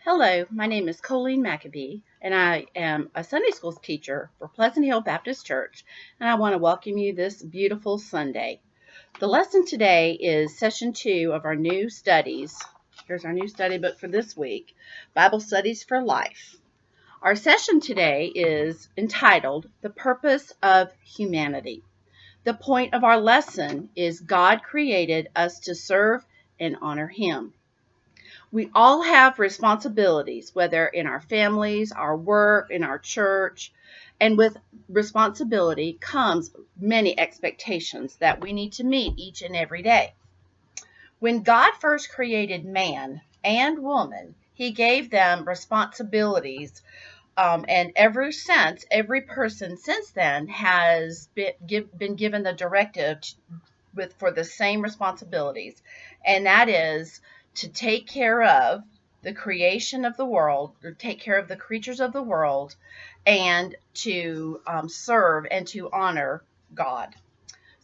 Hello, my name is Colleen McAbee, and I am a Sunday school teacher for Pleasant Hill Baptist Church, and I want to welcome you this beautiful Sunday. The lesson today is session 2 of our new studies. Here's our new study book for this week, Bible Studies for Life. Our session today is entitled The Purpose of Humanity. The point of our lesson is God created us to serve and honor Him. We all have responsibilities, whether in our families, our work, in our church, and with responsibility comes many expectations that we need to meet each and every day. When God first created man and woman, He gave them responsibilities, and ever since, every person since then has been given the directive for the same responsibilities, and that is to take care of the creation of the world, or take care of the creatures of the world, and to serve and to honor God.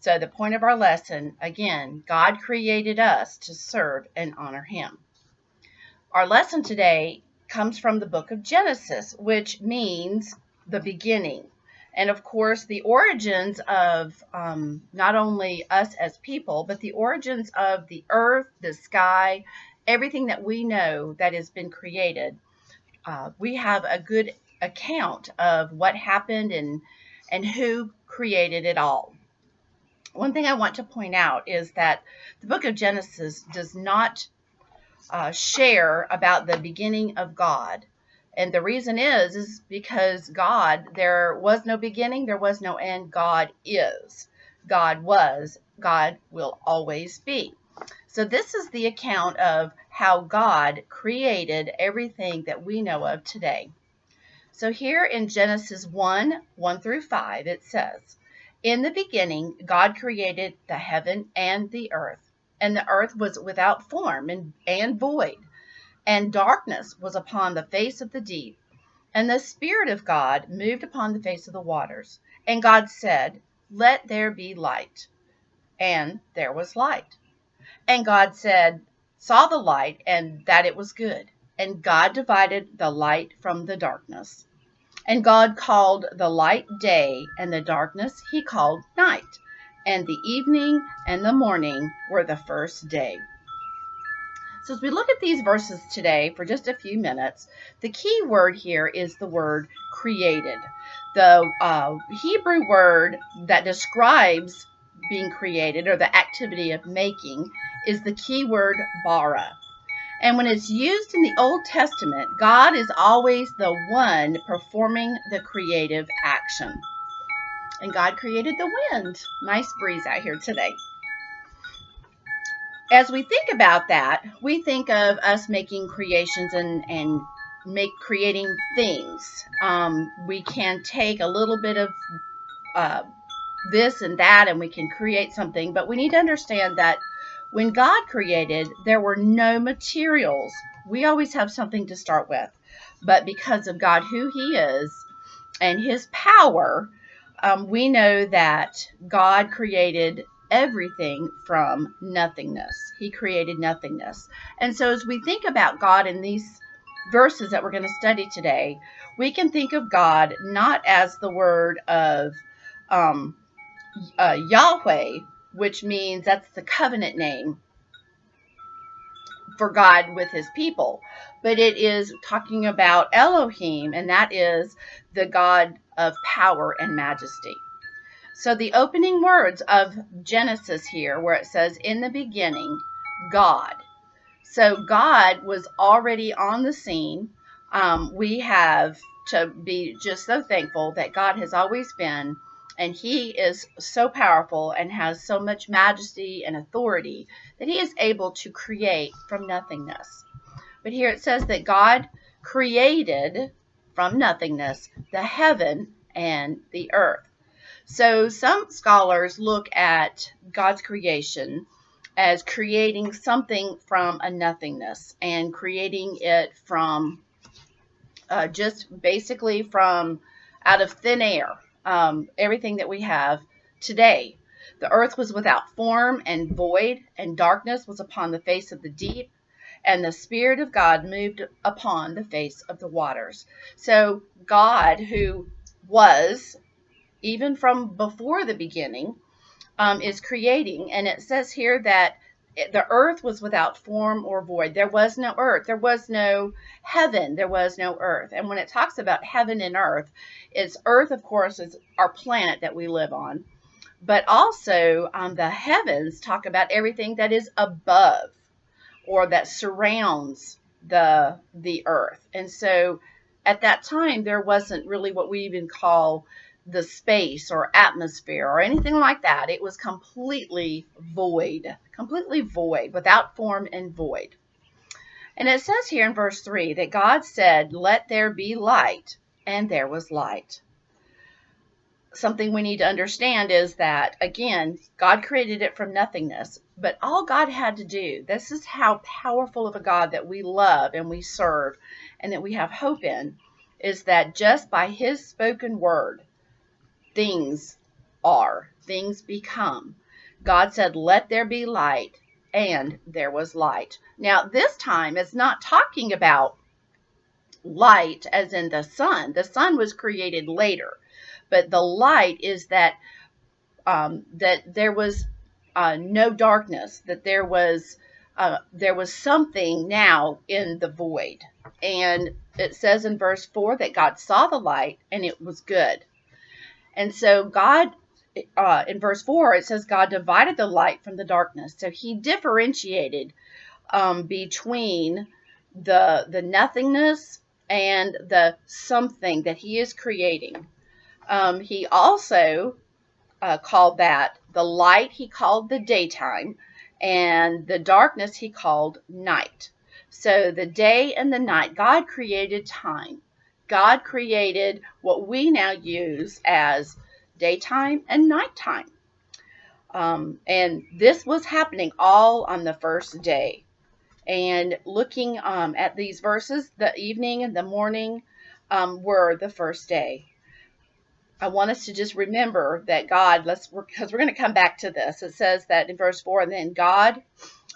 So the point of our lesson, again, God created us to serve and honor Him. Our lesson today comes from the book of Genesis, which means the beginning. And of course, the origins of not only us as people, but the origins of the earth, the sky, everything that we know that has been created. We have a good account of what happened and who created it all. One thing I want to point out is that the book of Genesis does not share about the beginning of God. And the reason is because God, there was no beginning, there was no end. God is. God was. God will always be. So this is the account of how God created everything that we know of today. So here in Genesis 1 through 5, it says, "In the beginning, God created the heaven and the earth. And the earth was without form and void, and darkness was upon the face of the deep. And the Spirit of God moved upon the face of the waters. And God said, 'Let there be light.' And there was light. And God saw the light, and that it was good. And God divided the light from the darkness. And God called the light day, and the darkness He called night. And the evening and the morning were the first day." So as we look at these verses today for just a few minutes, the key word here is the word created. The Hebrew word that describes being created, or the activity of making, is the key word bara. And when it's used in the Old Testament, God is always the one performing the creative action. And God created the wind. Nice breeze out here today. As we think about that, we think of us making creations and creating things. We can take a little bit of this and that, and we can create something. But we need to understand that when God created, there were no materials. We always have something to start with. But because of God, who He is, and His power, we know that God created everything from nothingness. He created nothingness. And so as we think about God in these verses that we're going to study today, we can think of God not as the word of Yahweh, which means that's the covenant name for God with His people, but it is talking about Elohim, and that is the God of power and majesty. So the opening words of Genesis here, where it says, "In the beginning, God." So God was already on the scene. We have to be just so thankful that God has always been, and He is so powerful and has so much majesty and authority that He is able to create from nothingness. But here it says that God created from nothingness the heaven and the earth. So some scholars look at God's creation as creating something from a nothingness and creating it from just basically from out of thin air, everything that we have today. The earth was without form and void, and darkness was upon the face of the deep, and the Spirit of God moved upon the face of the waters. So God, who was, even from before the beginning, is creating. And it says here that the earth was without form or void. There was no earth. There was no heaven. There was no earth. And when it talks about heaven and earth, it's earth, of course, is our planet that we live on. But also the heavens talk about everything that is above or that surrounds the earth. And so at that time, there wasn't really what we even call the space or atmosphere or anything like that. It was completely void, without form and void. And it says here in verse 3 that God said, "Let there be light," and there was light. Something we need to understand is that, again, God created it from nothingness, but all God had to do, this is how powerful of a God that we love and we serve and that we have hope in, is that just by his spoken word, things become. God said, "Let there be light," and there was light. Now, this time it's not talking about light as in the sun. The sun was created later. But the light is that there was no darkness, that there was something now in the void. And it says in verse 4 that God saw the light and it was good. And so God, in verse 4, it says God divided the light from the darkness. So he differentiated between the nothingness and the something that he is creating. He also called that the light, he called the daytime, and the darkness he called night. So the day and the night, God created time. God created what we now use as daytime and nighttime. And this was happening all on the first day. And looking at these verses, the evening and the morning were the first day. I want us to just remember that God, because we're going to come back to this. It says that in verse 4, and then God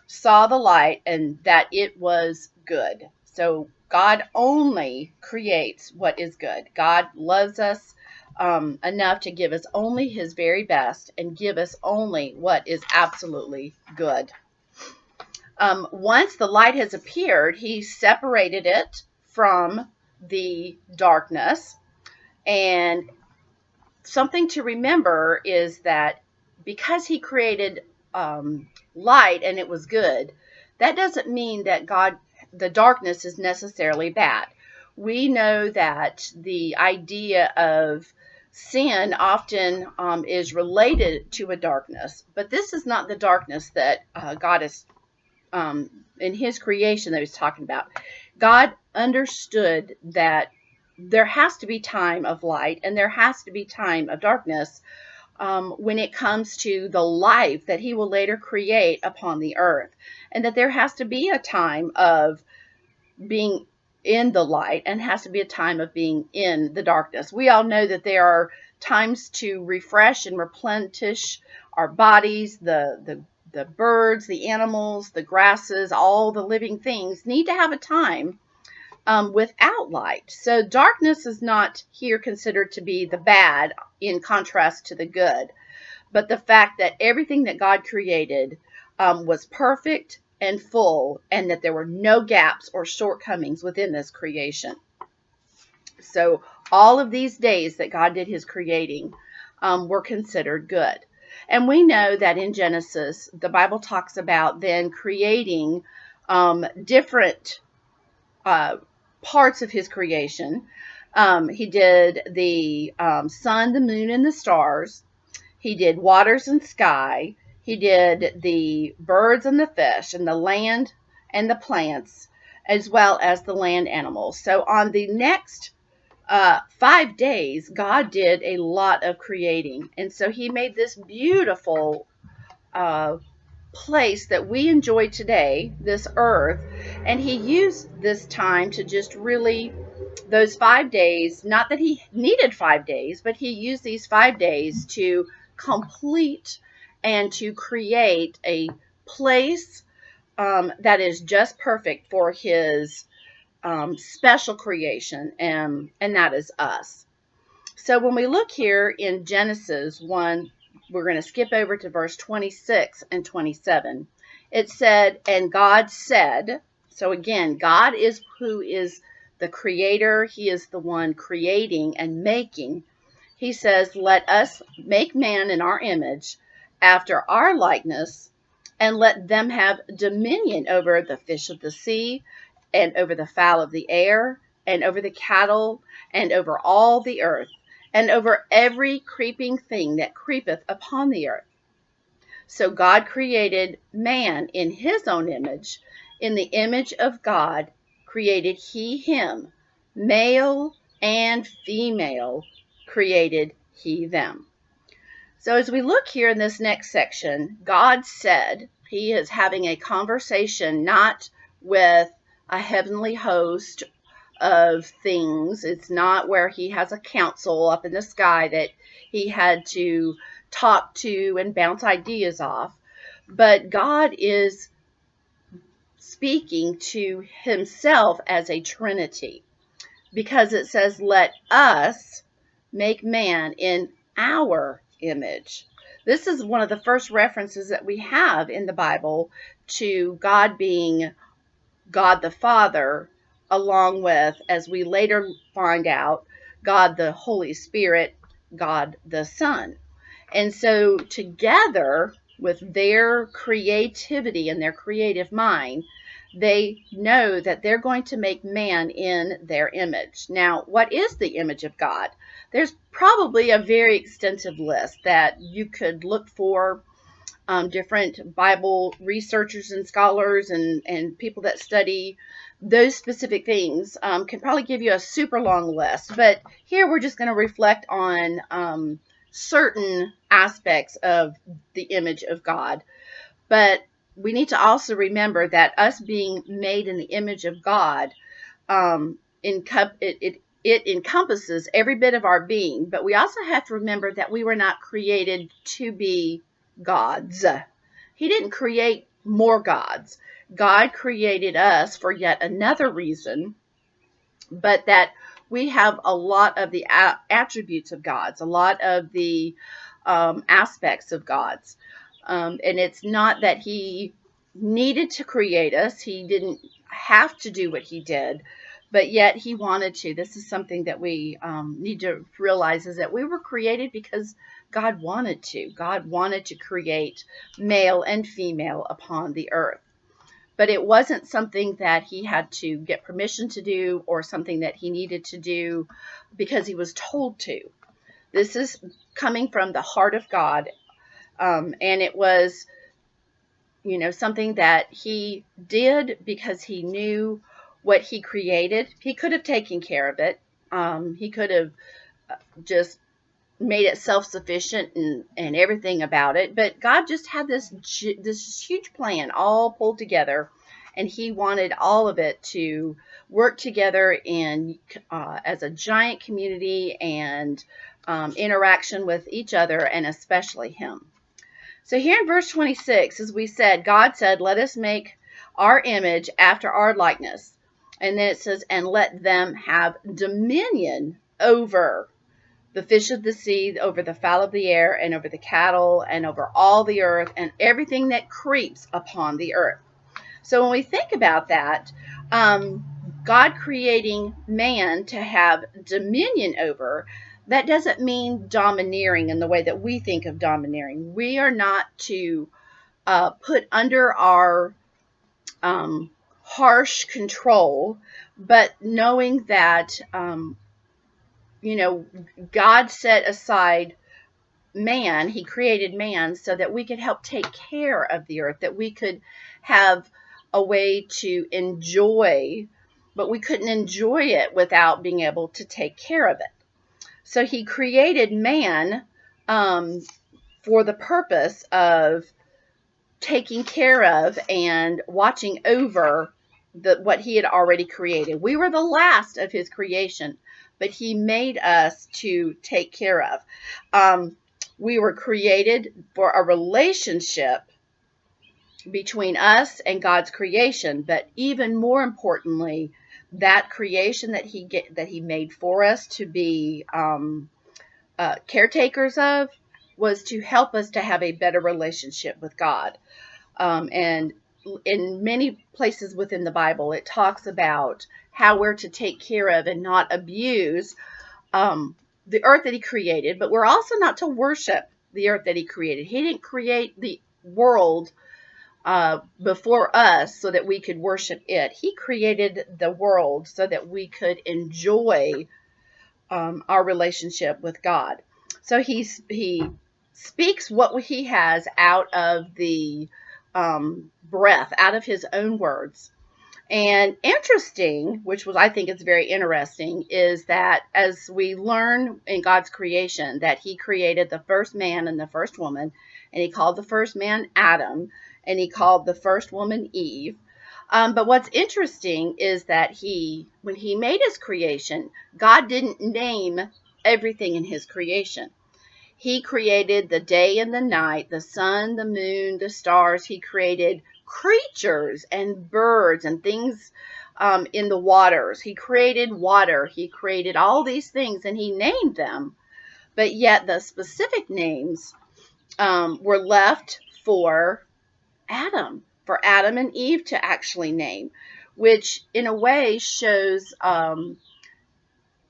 saw the light and that it was good. So God only creates what is good. God loves us enough to give us only his very best and give us only what is absolutely good. Once the light has appeared, he separated it from the darkness. And something to remember is that because he created light and it was good, that doesn't mean that the darkness is necessarily bad. We know that the idea of sin often is related to a darkness, but this is not the darkness that God is in his creation that he was talking about. God understood that there has to be time of light and there has to be time of darkness when it comes to the life that he will later create upon the earth. And that there has to be a time of being in the light and has to be a time of being in the darkness. We all know that there are times to refresh and replenish our bodies, the birds, the animals, the grasses, all the living things need to have a time without light. So darkness is not here considered to be the bad in contrast to the good, but the fact that everything that God created was perfect and full, and that there were no gaps or shortcomings within this creation. So all of these days that God did his creating were considered good. And we know that in Genesis, the Bible talks about then creating different parts of his creation. He did the sun, the moon, and the stars. He did waters and sky. He did the birds and the fish and the land and the plants, as well as the land animals. So on the next 5 days, God did a lot of creating. And so he made this beautiful place that we enjoy today, this earth, and he used this time to just really, those 5 days, not that he needed 5 days, but he used these 5 days to complete and to create a place that is just perfect for his special creation, and that is us. So when we look here in Genesis 1, we're going to skip over to verse 26 and 27. It said, and God said, so again, God is who is the creator. He is the one creating and making. He says, let us make man in our image, after our likeness, and let them have dominion over the fish of the sea, and over the fowl of the air, and over the cattle, and over all the earth, and over every creeping thing that creepeth upon the earth. So God created man in his own image. In the image of God created he him. Male and female created he them. So as we look here in this next section, God said, he is having a conversation not with a heavenly host of things. It's not where he has a council up in the sky that he had to talk to and bounce ideas off. But God is speaking to himself as a Trinity, because it says, let us make man in our image. This is one of the first references that we have in the Bible to God being God the Father, along with, as we later find out, God the Holy Spirit, God the Son. And so together with their creativity and their creative mind, they know that they're going to make man in their image. Now, what is the image of God? There's probably a very extensive list that you could look for. Different Bible researchers and scholars and people that study those specific things can probably give you a super long list. But here we're just going to reflect on certain aspects of the image of God. But we need to also remember that us being made in the image of God, it encompasses every bit of our being. But we also have to remember that we were not created to be gods. He didn't create more gods. God created us for yet another reason, but that we have a lot of the attributes of God's, a lot of the aspects of God's. And it's not that he needed to create us. He didn't have to do what he did, but yet he wanted to. This is something that we need to realize, is that we were created because God wanted to. God wanted to create male and female upon the earth. But it wasn't something that he had to get permission to do or something that he needed to do because he was told to. This is coming from the heart of God. And it was, something that he did because he knew what he created. He could have taken care of it. He could have just made it self-sufficient and everything about it. But God just had this huge plan all pulled together, and he wanted all of it to work together in as a giant community and interaction with each other, and especially him. So here in verse 26, as we said, God said, let us make our image after our likeness. And then it says, and let them have dominion over the fish of the sea, over the fowl of the air, and over the cattle, and over all the earth, and everything that creeps upon the earth. So when we think about that, God creating man to have dominion over, that doesn't mean domineering in the way that we think of domineering. We are not to put under our harsh control, but knowing that God set aside man, he created man so that we could help take care of the earth, that we could have a way to enjoy, but we couldn't enjoy it without being able to take care of it. So he created man for the purpose of taking care of and watching over what he had already created. We were the last of his creation, but he made us to take care of. We were created for a relationship between us and God's creation, but even more importantly, that creation that He made for us to be caretakers of was to help us to have a better relationship with God. And in many places within the Bible, it talks about how we're to take care of and not abuse the earth that He created, but we're also not to worship the earth that He created. He didn't create the world before us so that we could worship it. He created the world so that we could enjoy our relationship with God. So he speaks what He has out of the breath, out of His own words. And interesting, which was I think is very interesting, is that as we learn in God's creation that He created the first man and the first woman, and He called the first man Adam, and He called the first woman Eve. But what's interesting is that when He made His creation, God didn't name everything in His creation. He created the day and the night, the sun, the moon, the stars. He created creatures and birds and things in the waters. He created water. He created all these things and He named them. But yet the specific names were left for Adam and Eve to actually name, which in a way shows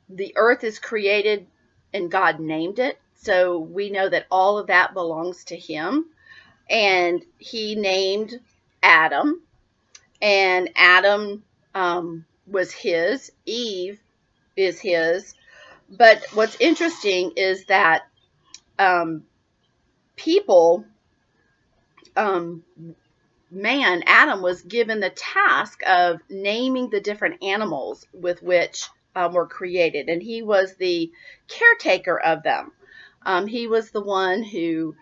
the earth is created and God named it. So we know that all of that belongs to Him. And He named Adam, and Adam was His, Eve is His. But what's interesting is that Adam was given the task of naming the different animals with which were created, and he was the caretaker of them. He was the one who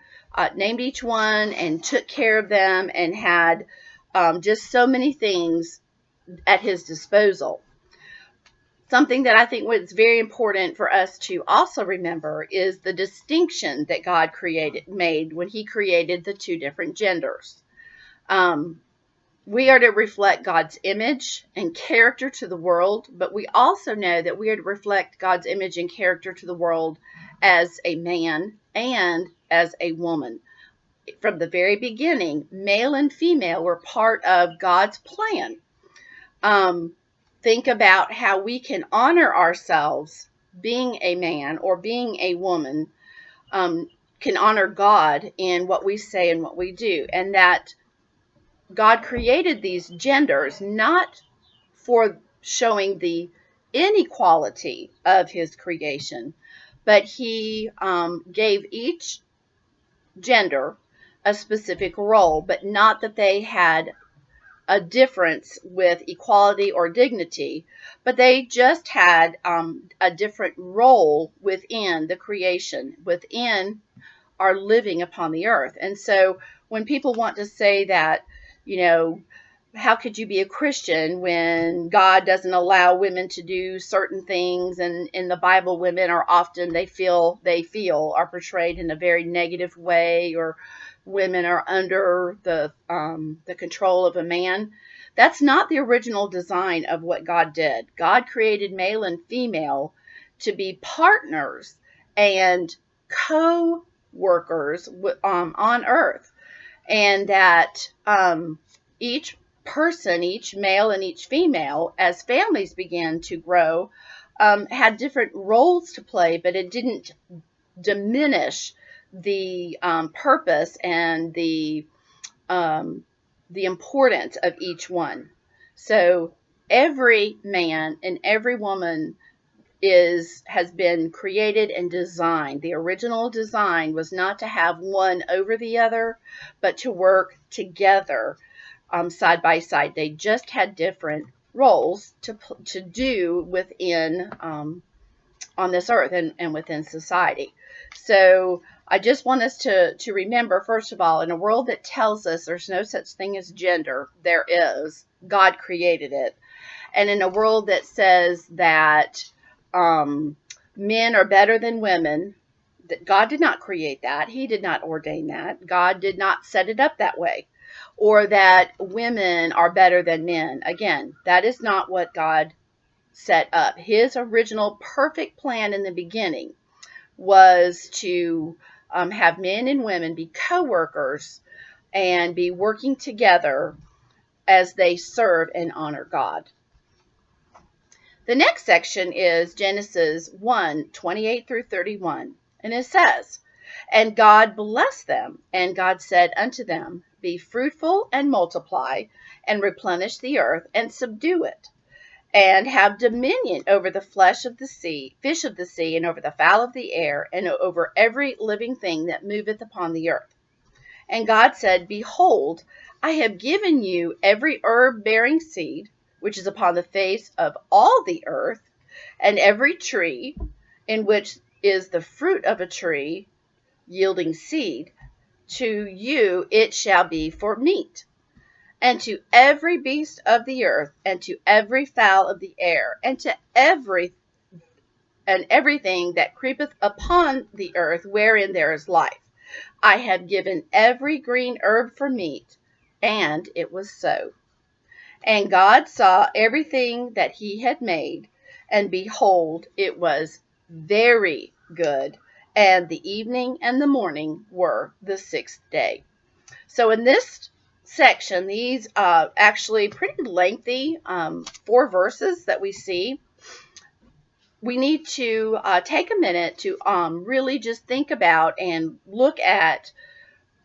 named each one and took care of them and had just so many things at his disposal. Something that I think was very important for us to also remember is the distinction that God made when He created the two different genders. We are to reflect God's image and character to the world, but we also know that we are to reflect God's image and character to the world as a man and as a woman. From the very beginning, male and female were part of God's plan. Think about how we can honor ourselves being a man or being a woman, can honor God in what we say and what we do, and that God created these genders not for showing the inequality of His creation, but He gave each gender a specific role, but not that they had a difference with equality or dignity, but they just had a different role within the creation, within our living upon the earth. And so when people want to say that, how could you be a Christian when God doesn't allow women to do certain things? And in the Bible, women are often, they feel are portrayed in a very negative way, or women are under the control of a man. That's not the original design of what God did. God created male and female to be partners and co-workers on earth, and that each person, each male and each female, as families began to grow, had different roles to play, but it didn't diminish the purpose and the importance of each one. So every man and every woman has been created and designed. The original design was not to have one over the other, but to work together side by side. They just had different roles to do within on this earth and within society. So I just want us to remember, first of all, in a world that tells us there's no such thing as gender, there is. God created it. And in a world that says that men are better than women, that God did not create that. He did not ordain that. God did not set it up that way. or that women are better than men. Again, that is not what God set up. His original perfect plan in the beginning was to have men and women be co-workers and be working together as they serve and honor God. The next section is Genesis 1:28 through 31. And it says, "And God blessed them, and God said unto them, Be fruitful and multiply, and replenish the earth, and subdue it, and have dominion over the flesh of the sea, fish of the sea, and over the fowl of the air, and over every living thing that moveth upon the earth. And God said, Behold, I have given you every herb bearing seed, which is upon the face of all the earth, and every tree in which is the fruit of a tree yielding seed. To you it shall be for meat, and to every beast of the earth, and to every fowl of the air, and to everything that creepeth upon the earth wherein there is life. I have given every green herb for meat. And it was so. And God saw everything that he had made, and behold, it was very good. And the evening and the morning were the sixth day." So in this section, these actually pretty lengthy 4 verses that we see, we need to take a minute to really just think about and look at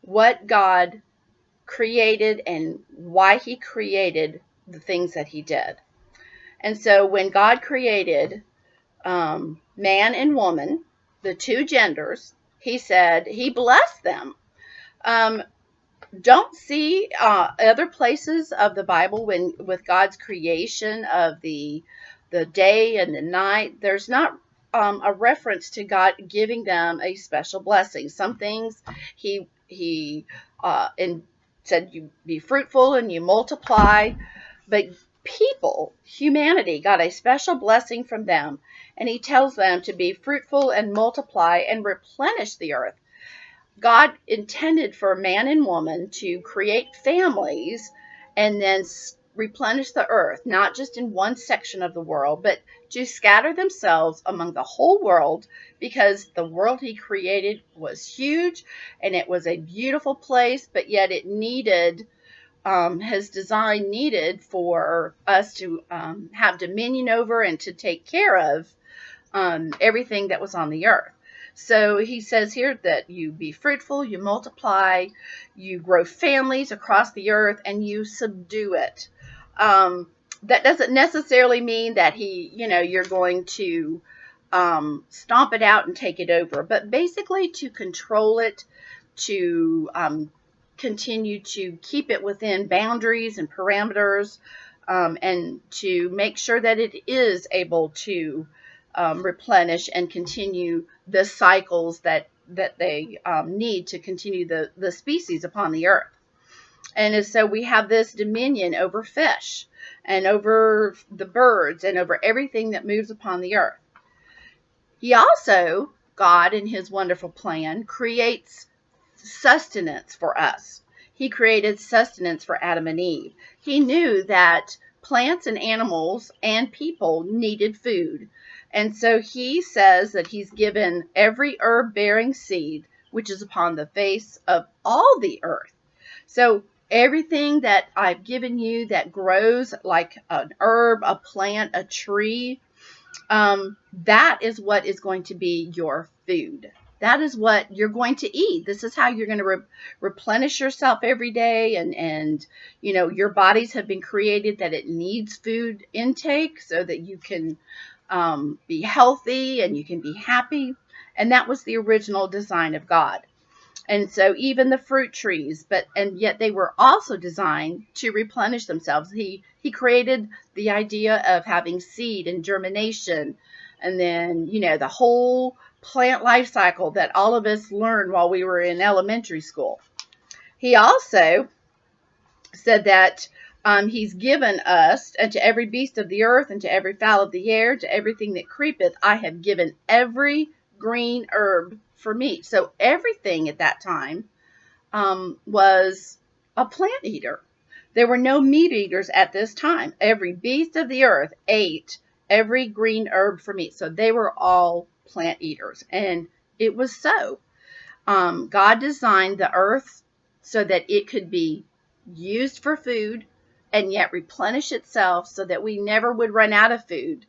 what God created and why he created the things that he did. And so when God created man and woman, the two genders, he said he blessed them. Don't see other places of the Bible when with God's creation of the day and the night. There's not a reference to God giving them a special blessing. Some things he said, you be fruitful and you multiply, but humanity, got a special blessing from them, and he tells them to be fruitful and multiply and replenish the earth. God intended for man and woman to create families and then replenish the earth, not just in one section of the world, but to scatter themselves among the whole world, because the world he created was huge and it was a beautiful place, but yet it needed, his design needed for us to have dominion over and to take care of everything that was on the earth. So he says here that you be fruitful, you multiply, you grow families across the earth, and you subdue it. That doesn't necessarily mean that you're going to stomp it out and take it over, but basically to control it, to continue to keep it within boundaries and parameters, and to make sure that it is able to replenish and continue the cycles that they need to continue the species upon the earth. And so we have this dominion over fish and over the birds and over everything that moves upon the earth. He also, God in his wonderful plan, creates sustenance for us. He created sustenance for Adam and Eve. He knew that plants and animals and people needed food. And so he says that he's given every herb bearing seed, which is upon the face of all the earth. So everything that I've given you that grows like an herb, a plant, a tree, that is what is going to be your food. That is what you're going to eat. This is how you're going to replenish yourself every day. And your bodies have been created that it needs food intake so that you can be healthy and you can be happy. And that was the original design of God. And so even the fruit trees, and yet they were also designed to replenish themselves. He created the idea of having seed and germination, and then the whole plant life cycle that all of us learned while we were in elementary school. He also said that he's given us, and to every beast of the earth, and to every fowl of the air, to everything that creepeth, I have given every green herb for meat. So everything at that time was a plant eater. There were no meat eaters at this time. Every beast of the earth ate every green herb for meat. So they were all plant eaters. And it was so. God designed the earth so that it could be used for food and yet replenish itself so that we never would run out of food.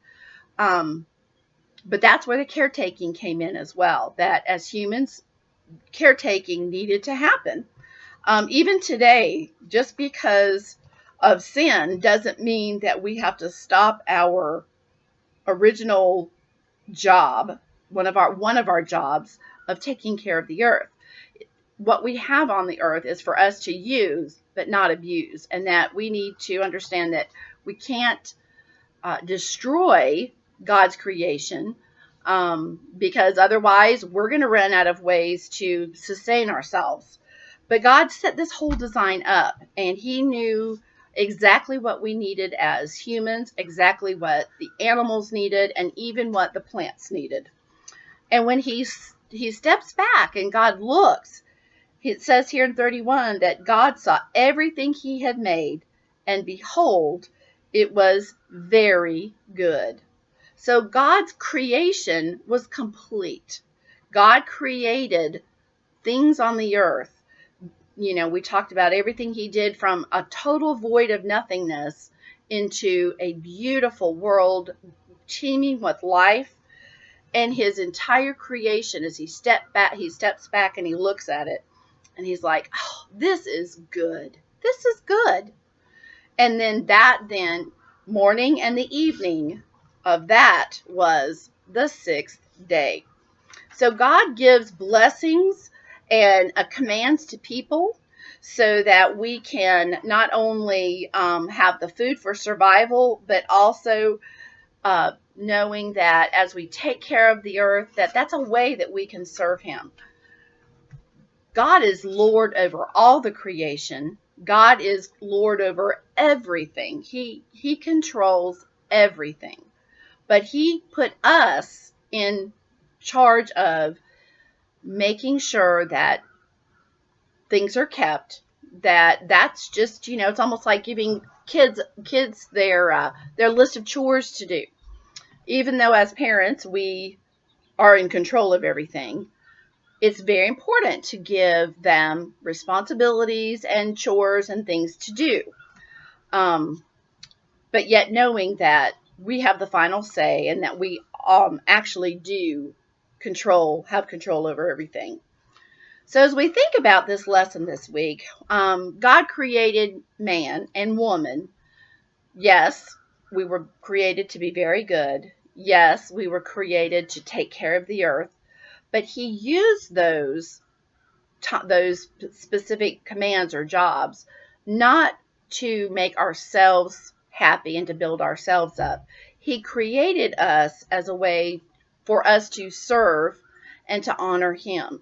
But that's where the caretaking came in as well, that as humans, caretaking needed to happen. Even today, just because of sin doesn't mean that we have to stop our original job, one of our jobs of taking care of the earth. What we have on the earth is for us to use, but not abuse, and that we need to understand that we can't destroy God's creation, because otherwise we're going to run out of ways to sustain ourselves. But God set this whole design up, and He knew exactly what we needed as humans, exactly what the animals needed, and even what the plants needed. And when He steps back and God looks, it says here in 31 that God saw everything He had made, and behold, it was very good. So God's creation was complete. God created things on the earth. We talked about everything He did from a total void of nothingness into a beautiful world teeming with life. And His entire creation, as He steps back and He looks at it, and He's like, oh, this is good. This is good. And then morning and the evening of that was the sixth day. So God gives blessings and commands to people so that we can not only have the food for survival, but also knowing that as we take care of the earth, that's a way that we can serve Him. God is Lord over all the creation. God is Lord over everything. He controls everything. But He put us in charge of making sure that things are kept. That's just, it's almost like giving kids their list of chores to do. Even though as parents we are in control of everything, it's very important to give them responsibilities and chores and things to do. But yet knowing that we have the final say and that we actually do have control over everything. So as we think about this lesson this week, God created man and woman. Yes, we were created to be very good. Yes, we were created to take care of the earth. But He used those specific commands or jobs not to make ourselves happy and to build ourselves up. He created us as a way for us to serve and to honor Him.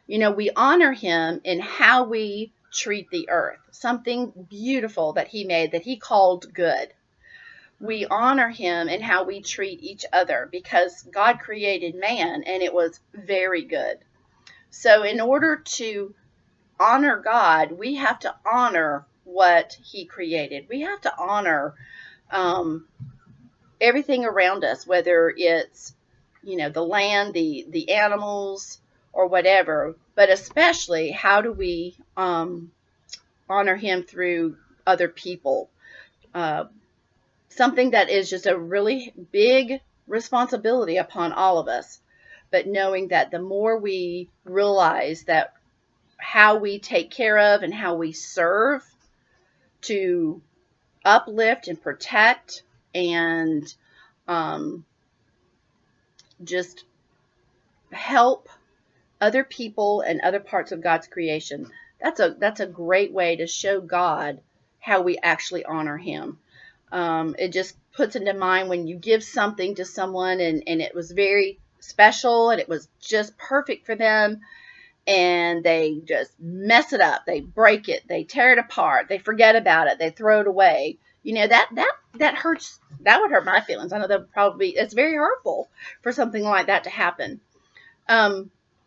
We honor Him in how we treat the earth, something beautiful that He made that He called good. We honor Him in how we treat each other because God created man and it was very good. So in order to honor God, we have to honor what He created. We have to honor everything around us, whether it's, the land, the animals, or whatever. But especially, how do we honor Him through other people? Something that is just a really big responsibility upon all of us. But knowing that the more we realize that how we take care of and how we serve to uplift and protect and just help other people and other parts of God's creation, that's a great way to show God how we actually honor Him. It just puts into mind when you give something to someone and it was very special and it was just perfect for them, and they just mess it up. They break it. They tear it apart. They forget about it. They throw it away. That hurts. That would hurt my feelings. I know it's very hurtful for something like that to happen.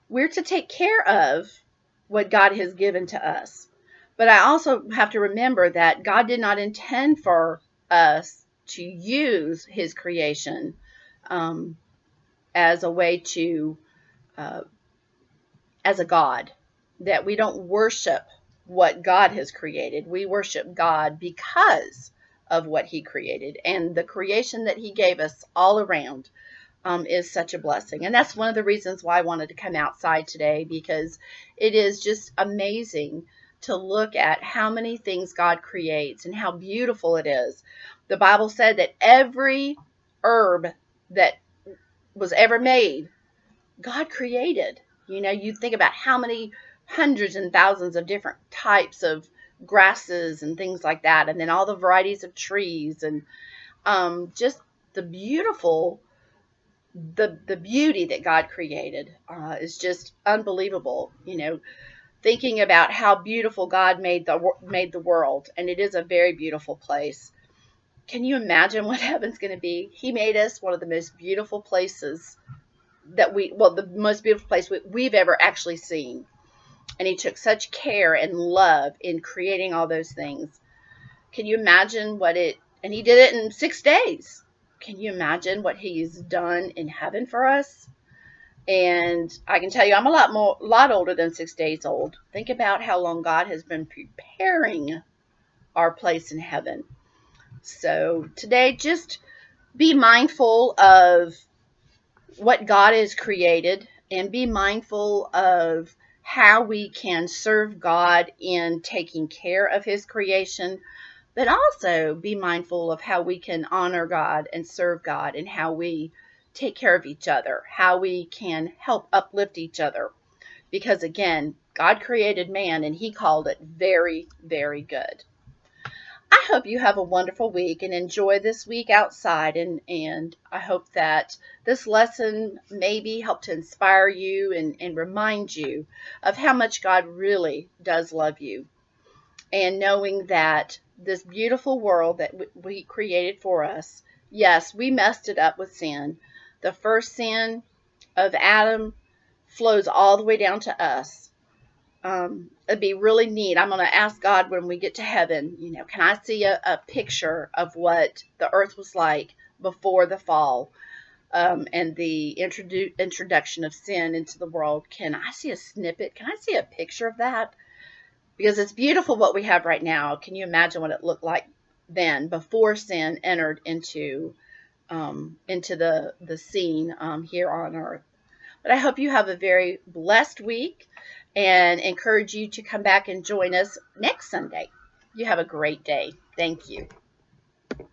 We're to take care of what God has given to us. But I also have to remember that God did not intend for us to use his creation um, as a way to, uh, as a God, that we don't worship what God has created. We worship God because of what he created and the creation that he gave us all around. Is such a blessing. And that's one of the reasons why I wanted to come outside today, because it is just amazing to look at how many things God creates and how beautiful it is. The Bible said that every herb that was ever made, God created. You know, you think about how many hundreds and thousands of different types of grasses and things like that, and then all the varieties of trees, and just the beautiful the beauty that God created is just unbelievable. You know, thinking about how beautiful God made the world, and it is a very beautiful place. Can you imagine what heaven's going to be? He made us one of the most beautiful places the most beautiful place we've ever actually seen. And he took such care and love in creating all those things. Can you imagine and he did it in 6 days. Can you imagine what he's done in heaven for us? And I can tell you, I'm a lot older than 6 days old. Think about how long God has been preparing our place in heaven. So today, just be mindful of what God has created and be mindful of how we can serve God in taking care of his creation, but also be mindful of how we can honor God and serve God and how we take care of each other, how we can help uplift each other. Because again, God created man and he called it very, very good. I hope you have a wonderful week and enjoy this week outside. And I hope that this lesson maybe helped to inspire you and remind you of how much God really does love you. And knowing that this beautiful world that we created for us, yes, we messed it up with sin. The first sin of Adam flows all the way down to us. It'd be really neat. I'm going to ask God when we get to heaven, you know, can I see a picture of what the earth was like before the fall and the introduction of sin into the world? Can I see a snippet? Can I see a picture of that? Because it's beautiful what we have right now. Can you imagine what it looked like then, before sin entered into the scene here on earth? But I hope you have a very blessed week and encourage you to come back and join us next Sunday. You have a great day. Thank you.